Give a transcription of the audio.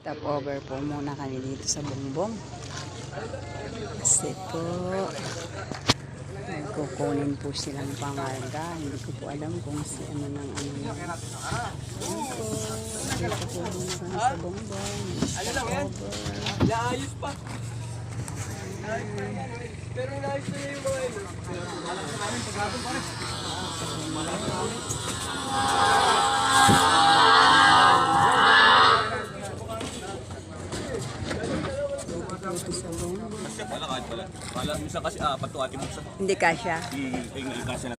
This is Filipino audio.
Stop over po muna kami dito sa Bongbong. Kasi po, nagkukunin po silang pangarga. Hindi ko po alam kung si ano ng ano. Ayan po, dito po muna kami sa Bongbong. Stop over. Naayos pa. Pero naayos na yung mga ilo. Sa Bongbong. Wala kahit pala. Wala, minsan kasi apat to ate mo sa. Hindi kasya. Kasi na